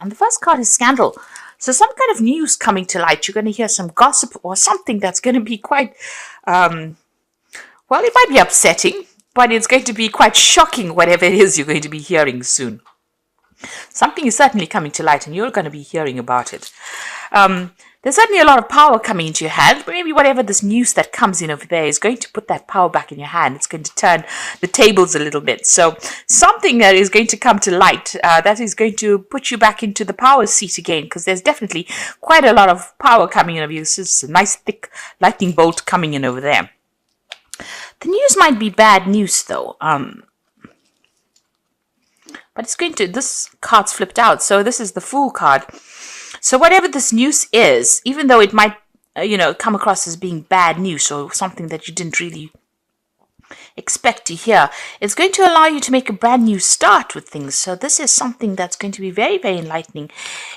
And the first card is scandal. So some kind of news coming to light. You're going to hear some gossip or something that's going to be quite, well, it might be upsetting, but it's going to be quite shocking, whatever it is you're going to be hearing soon. Something is certainly coming to light and you're going to be hearing about it. There's certainly a lot of power coming into your hand. Maybe whatever this news that comes in over there is going to put that power back in your hand. It's going to turn the tables a little bit. So something that is going to come to light that is going to put you back into the power seat again, because there's definitely quite a lot of power coming in over you. This is a nice thick lightning bolt coming in over there. The news might be bad news though. But it's going to, this card's flipped out. So this is the Fool card. So whatever this news is, even though it might, come across as being bad news or something that you didn't really expect to hear, it's going to allow you to make a brand new start with things. So this is something that's going to be very, very enlightening.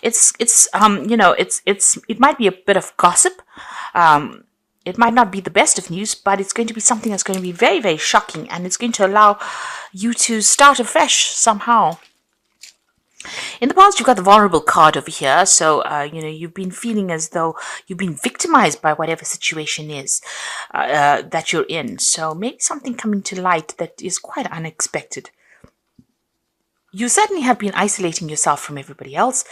It might be a bit of gossip. It might not be the best of news, but it's going to be something that's going to be very, very shocking, and it's going to allow you to start afresh somehow. In the past, you've got the vulnerable card over here. So, you've been feeling as though you've been victimized by whatever situation is that you're in. So maybe something coming to light that is quite unexpected. You certainly have been isolating yourself from everybody else,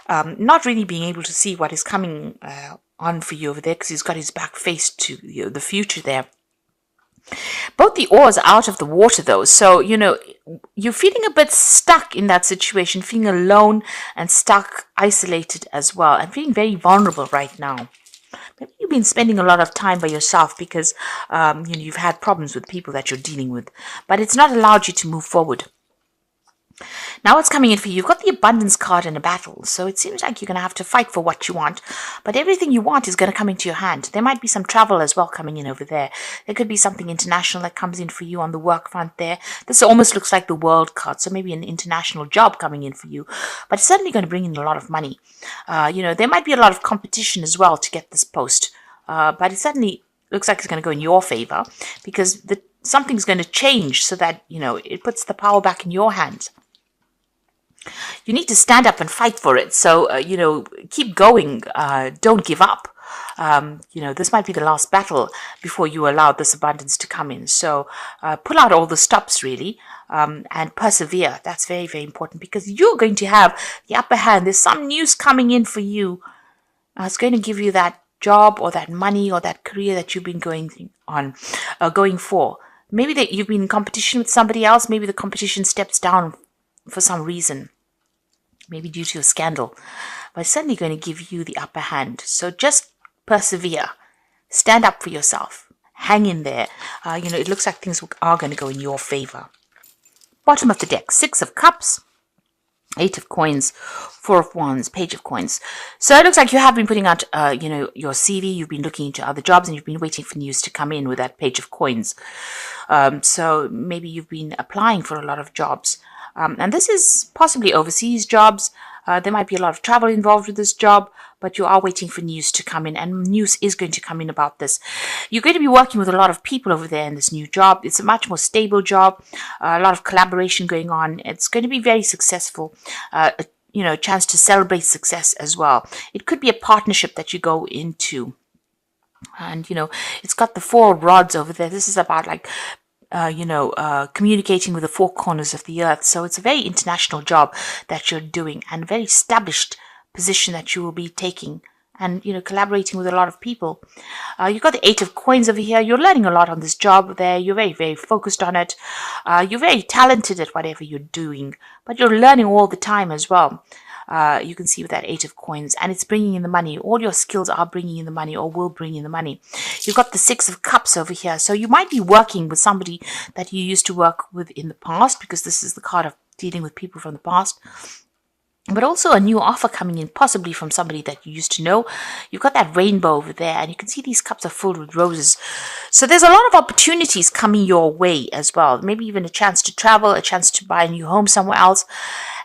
not really being able to see what is coming on for you over there, because he's got his back faced to the future there. Both the oars are out of the water though, so you're feeling a bit stuck in that situation, feeling alone and stuck, isolated as well, and feeling very vulnerable right now. Maybe you've been spending a lot of time by yourself because you've had problems with people that you're dealing with, but it's not allowed you to move forward. Now what's coming in for you? You've got the abundance card in a battle, so it seems like you're going to have to fight for what you want, but everything you want is going to come into your hand. There might be some travel as well coming in over there. There could be something international that comes in for you on the work front there. This almost looks like the world card, so maybe an international job coming in for you, but it's certainly going to bring in a lot of money. There might be a lot of competition as well to get this post, but it certainly looks like it's going to go in your favor, because something's going to change so that, it puts the power back in your hands. You need to stand up and fight for it. So, keep going. Don't give up. This might be the last battle before you allow this abundance to come in. So, pull out all the stops, really, and persevere. That's very, very important, because you're going to have the upper hand. There's some news coming in for you. It's going to give you that job or that money or that career that you've been going for. Maybe that you've been in competition with somebody else. Maybe the competition steps down for some reason, maybe due to a scandal, but it's certainly going to give you the upper hand. So just persevere, stand up for yourself, hang in there. It looks like things are going to go in your favor. Bottom of the deck, 6 of Cups, 8 of Coins, 4 of Wands, Page of Coins. So it looks like you have been putting out, your CV. You've been looking into other jobs, and you've been waiting for news to come in with that Page of Coins. So maybe you've been applying for a lot of jobs. And this is possibly overseas jobs. There might be a lot of travel involved with this job, but you are waiting for news to come in, and news is going to come in about this. You're going to be working with a lot of people over there in this new job. It's a much more stable job, a lot of collaboration going on. It's going to be very successful. A chance to celebrate success as well. It could be a partnership that you go into. And, it's got the 4 rods over there. This is about communicating with the 4 corners of the earth. So it's a very international job that you're doing, and a very established position that you will be taking, and, collaborating with a lot of people. You've got the 8 of Coins over here. You're learning a lot on this job there. You're very, very focused on it. You're very talented at whatever you're doing, but you're learning all the time as well. You can see with that 8 of Coins, and it's bringing in the money. All your skills are bringing in the money, or will bring in the money. You've got the 6 of Cups over here. So you might be working with somebody that you used to work with in the past, because this is the card of dealing with people from the past. But also a new offer coming in, possibly from somebody that you used to know. You've got that rainbow over there, and you can see these cups are filled with roses. So there's a lot of opportunities coming your way as well. Maybe even a chance to travel, a chance to buy a new home somewhere else,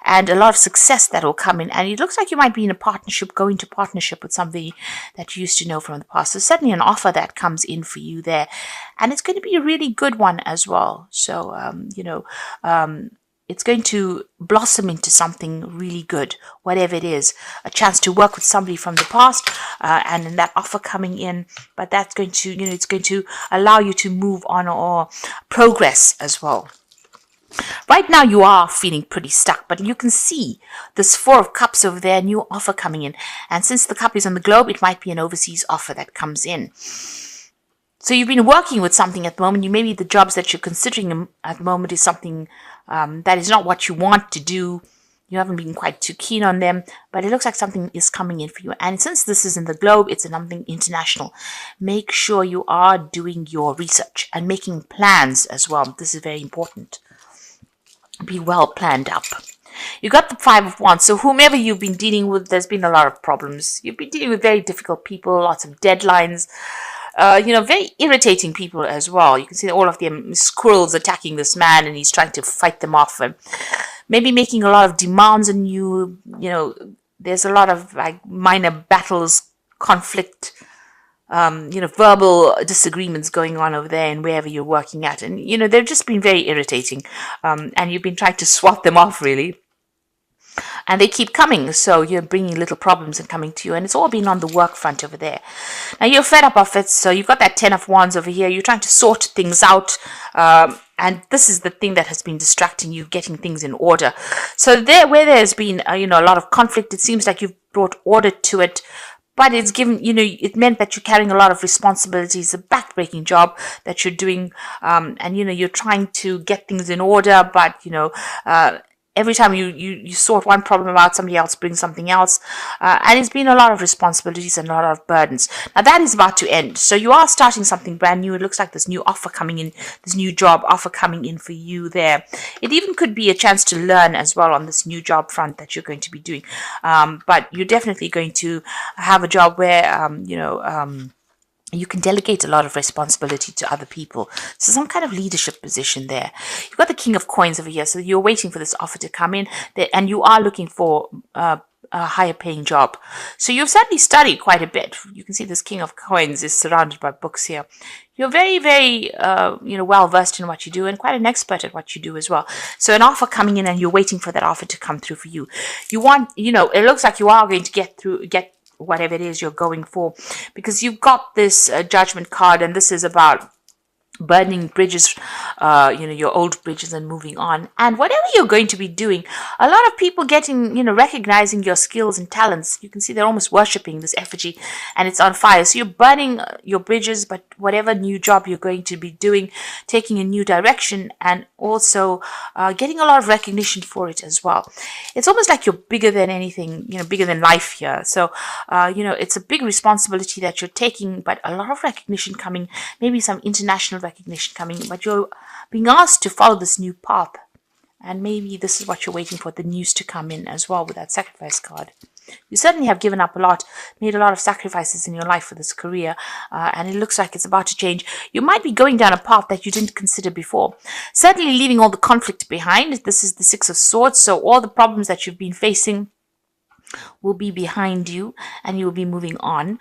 and a lot of success that will come in. And it looks like you might be in a partnership, going to partnership with somebody that you used to know from the past. So certainly an offer that comes in for you there. And it's going to be a really good one as well. So, it's going to blossom into something really good, whatever it is. A chance to work with somebody from the past, and then that offer coming in. But that's going to, it's going to allow you to move on or progress as well. Right now you are feeling pretty stuck, but you can see this Four of Cups over there, new offer coming in. And since the cup is on the globe, it might be an overseas offer that comes in. So you've been working with something at the moment. Maybe the jobs that you're considering at the moment is something that is not what you want to do. You haven't been quite too keen on them, but it looks like something is coming in for you. And since this is in the globe, it's something international. Make sure you are doing your research and making plans as well. This is very important. Be well planned up. You got the Five of Wands. So whomever you've been dealing with, there's been a lot of problems. You've been dealing with very difficult people, lots of deadlines. Very irritating people as well. You can see all of them squirrels attacking this man, and he's trying to fight them off, and maybe making a lot of demands on you. There's a lot of like minor battles, conflict, verbal disagreements going on over there and wherever you're working at. And, they've just been very irritating. And you've been trying to swat them off, really. And they keep coming, so you're bringing little problems and coming to you, and it's all been on the work front over there. Now you're fed up of it, so you've got that Ten of Wands over here. You're trying to sort things out, and this is the thing that has been distracting you, getting things in order. So where there's been a lot of conflict, it seems like you've brought order to it. But it's given, it meant that you're carrying a lot of responsibilities, a backbreaking job that you're doing, and you're trying to get things in order, but every time you sort one problem out, somebody else brings something else. And it's been a lot of responsibilities and a lot of burdens. Now that is about to end. So you are starting something brand new. It looks like this new offer coming in, this new job offer coming in for you there. It even could be a chance to learn as well on this new job front that you're going to be doing. But you're definitely going to have a job where, you can delegate a lot of responsibility to other people. So some kind of leadership position there. You've got the King of Coins over here. So you're waiting for this offer to come in there, and you are looking for a higher paying job. So you've certainly studied quite a bit. You can see this King of Coins is surrounded by books here. You're very, very, well versed in what you do, and quite an expert at what you do as well. So an offer coming in, and you're waiting for that offer to come through for you. You want, it looks like you are going to get whatever it is you're going for, because you've got this Judgment card, and this is about burning bridges, your old bridges, and moving on. And whatever you're going to be doing, a lot of people getting, recognizing your skills and talents. You can see they're almost worshipping this effigy, and it's on fire. So you're burning your bridges, but whatever new job you're going to be doing, taking a new direction, and also getting a lot of recognition for it as well. It's almost like you're bigger than anything, bigger than life here. So, it's a big responsibility that you're taking, but a lot of recognition coming, maybe some international recognition coming, but you're being asked to follow this new path, and maybe this is what you're waiting for, the news to come in as well with that Sacrifice card. You certainly have given up a lot, made a lot of sacrifices in your life for this career, and it looks like it's about to change. You might be going down a path that you didn't consider before, certainly leaving all the conflict behind. This is the Six of Swords, so all the problems that you've been facing will be behind you, and you'll be moving on.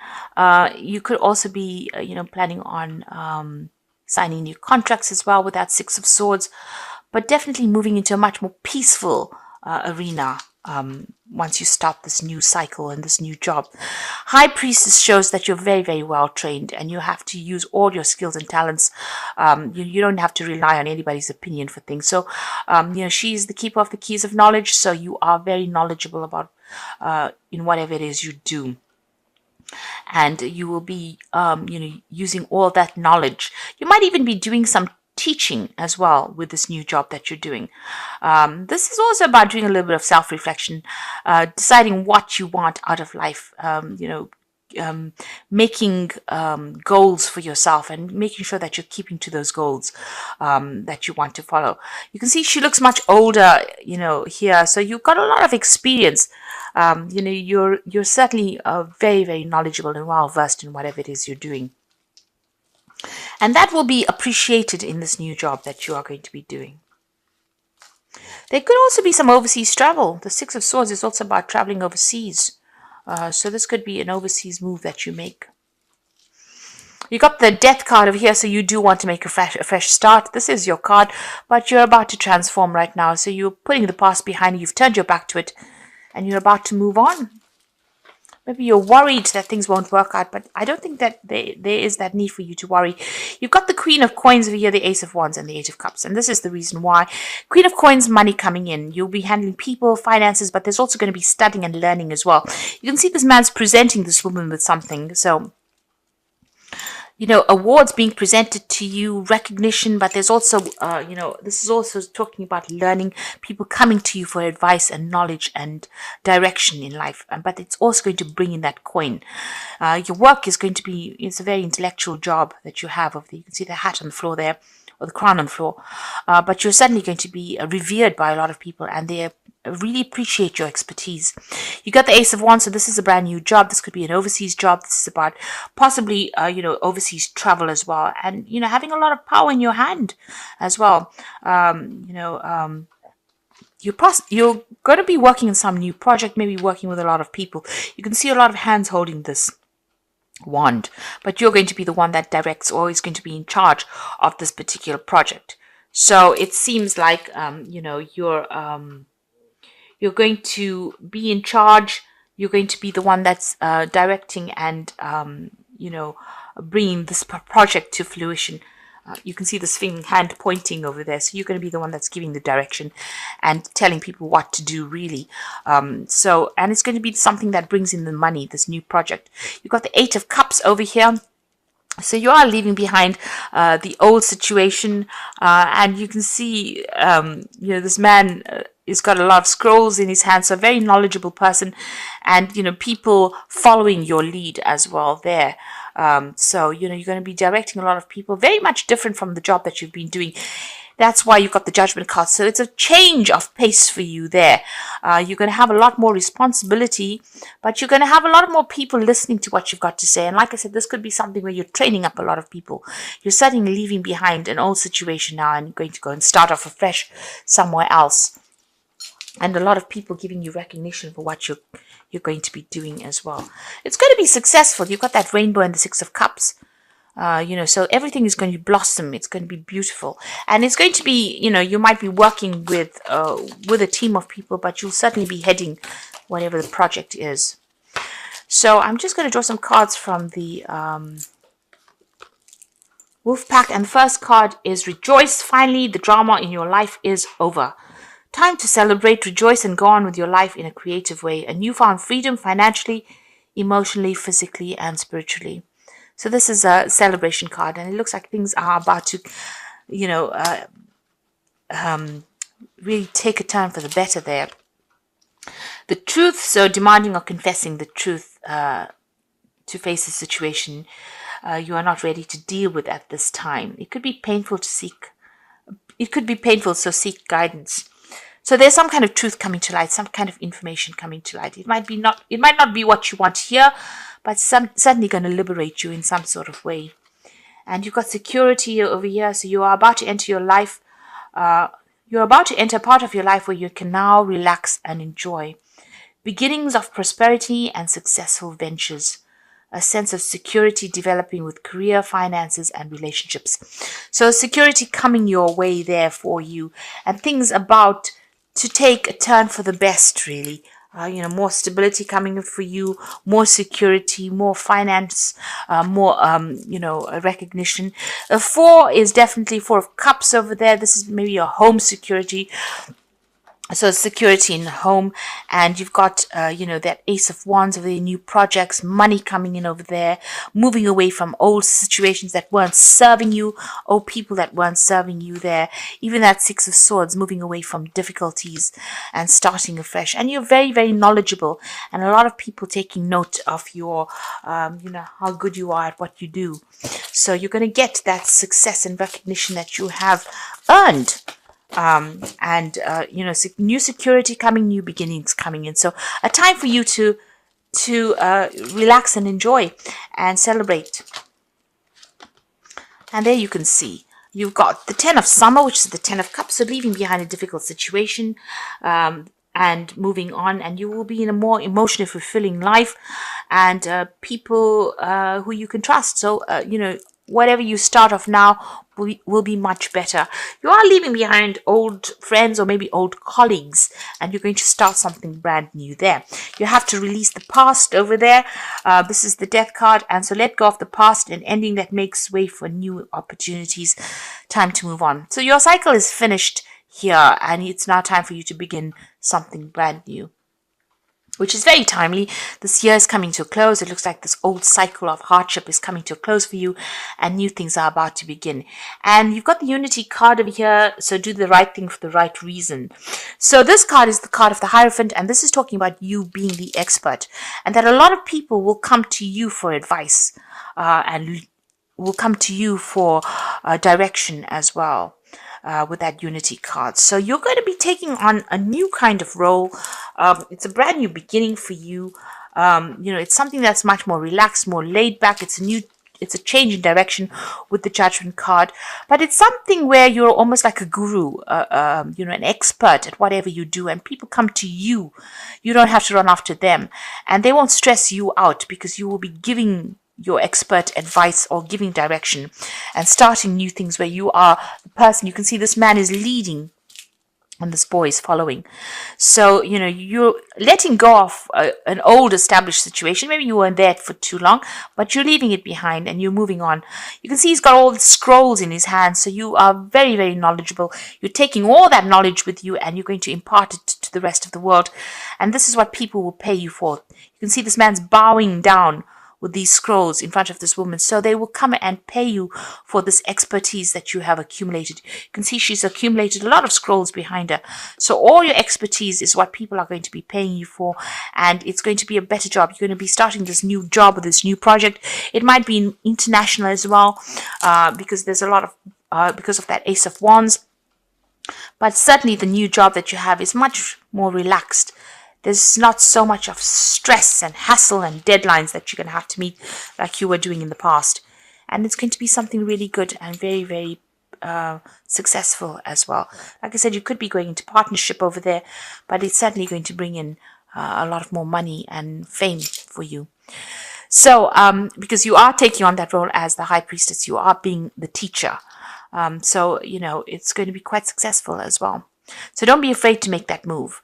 You could also be planning on signing new contracts as well with that Six of Swords, but definitely moving into a much more peaceful arena once you start this new cycle and this new job. High Priestess shows that you're very, very well trained, and you have to use all your skills and talents. You don't have to rely on anybody's opinion for things. So, she's the keeper of the keys of knowledge, so you are very knowledgeable about in whatever it is you do. And you will be, using all that knowledge. You might even be doing some teaching as well with this new job that you're doing. This is also about doing a little bit of self-reflection, deciding what you want out of life, making goals for yourself, and making sure that you're keeping to those goals that you want to follow. You can see she looks much older, here. So you've got a lot of experience. You're certainly very, very knowledgeable and well versed in whatever it is you're doing. And that will be appreciated in this new job that you are going to be doing. There could also be some overseas travel. The Six of Swords is also about traveling overseas. So this could be an overseas move that you make. You got the death card over here, so you do want to make a fresh start. This is your card, but you're about to transform right now. So you're putting the past behind you. You've turned your back to it, and you're about to move on. Maybe you're worried that things won't work out, but I don't think that there is that need for you to worry. You've got the Queen of Coins over here, the Ace of Wands, and the Eight of Cups. And this is the reason why. Queen of Coins, money coming in. You'll be handling people, finances, but there's also going to be studying and learning as well. You can see this man's presenting this woman with something. So, you know, awards being presented to you, recognition, but there's also, you know, this is also talking about learning, people coming to you for advice and knowledge and direction in life. But it's also going to bring in that coin. Your work is going to be, it's a very intellectual job that you have. You can see the hat on the floor there, or the crown on the floor. But you're suddenly going to be revered by a lot of people, and they really appreciate your expertise. You got the Ace of Wands, so this is a brand new job. This could be an overseas job. This is about possibly, you know, overseas travel as well. And, you know, having a lot of power in your hand as well. You know, you're going to be working in some new project, maybe working with a lot of people. You can see a lot of hands holding this wand, but you're going to be the one that directs, or is going to be in charge of this particular project. So it seems like, you know, you're going to be in charge. You're going to be the one that's directing and, you know, bringing this project to fruition. You can see this hand pointing over there. So you're going to be the one that's giving the direction and telling people what to do, really. And it's going to be something that brings in the money, this new project. You've got the Eight of Cups over here. So you are leaving behind the old situation. And you can see, you know, this man he's got a lot of scrolls in his hand, so a very knowledgeable person, and, you know, people following your lead as well there. So, you know, you're going to be directing a lot of people, very much different from the job that you've been doing. That's why you've got the Judgment card. So it's a change of pace for you there. You're going to have a lot more responsibility, but you're going to have a lot more people listening to what you've got to say. And like I said, this could be something where you're training up a lot of people. You're suddenly leaving behind an old situation now and going to go and start off afresh somewhere else. And a lot of people giving you recognition for what you're going to be doing as well. It's going to be successful. You've got that rainbow and the Six of Cups. You know, so everything is going to blossom. It's going to be beautiful. And it's going to be, you know, you might be working with a team of people, but you'll certainly be heading whatever the project is. So I'm just going to draw some cards from the Wolf Pack. And the first card is Rejoice. Finally, the drama in your life is over. Time to celebrate, rejoice, and go on with your life in a creative way. A newfound freedom financially, emotionally, physically, and spiritually. So this is a celebration card, and it looks like things are about to, you know, really take a turn for the better there. The truth, so demanding or confessing the truth to face a situation you are not ready to deal with at this time. It could be painful to seek. It could be painful, so seek guidance. So there's some kind of truth coming to light, some kind of information coming to light. It might not be what you want to hear, but certainly going to liberate you in some sort of way. And you've got security over here, so you are about to enter your life. You're about to enter a part of your life where you can now relax and enjoy. Beginnings of prosperity and successful ventures. A sense of security developing with career, finances, and relationships. So security coming your way there for you, and things about to take a turn for the best, really. You know, more stability coming for you, more security, more finance, more, you know, recognition. 4 is definitely 4 of Cups over there. This is maybe your home security. So security in the home, and you've got, you know, that Ace of Wands over there, new projects, money coming in over there, moving away from old situations that weren't serving you, or people that weren't serving you there. Even that Six of Swords, moving away from difficulties and starting afresh. And you're very, very knowledgeable, and a lot of people taking note of your, you know, how good you are at what you do. So you're going to get that success and recognition that you have earned. You know, new security coming, new beginnings coming in. So a time for you to relax and enjoy and celebrate. And there you can see you've got the 10 of Summer, which is the 10 of Cups, so leaving behind a difficult situation and moving on, and you will be in a more emotionally fulfilling life. and people who you can trust. So, whatever you start off now will be much better. You are leaving behind old friends or maybe old colleagues, and you're going to start something brand new there. You have to release the past over there. This is the Death card, and so let go of the past, an ending that makes way for new opportunities. Time to move on. So your cycle is finished here, and it's now time for you to begin something brand new, which is very timely. This year is coming to a close. It looks like this old cycle of hardship is coming to a close for you, and new things are about to begin. And you've got the Unity card over here, so do the right thing for the right reason. So this card is the card of the Hierophant, and this is talking about you being the expert, and that a lot of people will come to you for advice, and will come to you for direction as well. With that Unity card. So you're going to be taking on a new kind of role. It's a brand new beginning for you. It's something that's much more relaxed, more laid back. It's a change in direction with the Judgment card, but it's something where you're almost like a guru, an expert at whatever you do, and people come to you. You don't have to run after them, and they won't stress you out because you will be giving your expert advice or giving direction and starting new things where you are the person. You can see this man is leading and this boy is following. So, you're letting go of an old established situation. Maybe you weren't there for too long, but you're leaving it behind and you're moving on. You can see he's got all the scrolls in his hands. So you are very, very knowledgeable. You're taking all that knowledge with you and you're going to impart it to the rest of the world. And this is what people will pay you for. You can see this man's bowing down with these scrolls in front of this woman. So they will come and pay you for this expertise that you have accumulated. You can see she's accumulated a lot of scrolls behind her. So all your expertise is what people are going to be paying you for. And it's going to be a better job. You're going to be starting this new job or this new project. It might be international as well, because there's a lot of, because of that Ace of Wands. But certainly the new job that you have is much more relaxed. There's not so much of stress and hassle and deadlines that you're going to have to meet like you were doing in the past. And it's going to be something really good and very, very successful as well. Like I said, you could be going into partnership over there, but it's certainly going to bring in a lot of more money and fame for you. So, because you are taking on that role as the High Priestess, you are being the teacher. So, it's going to be quite successful as well. So don't be afraid to make that move.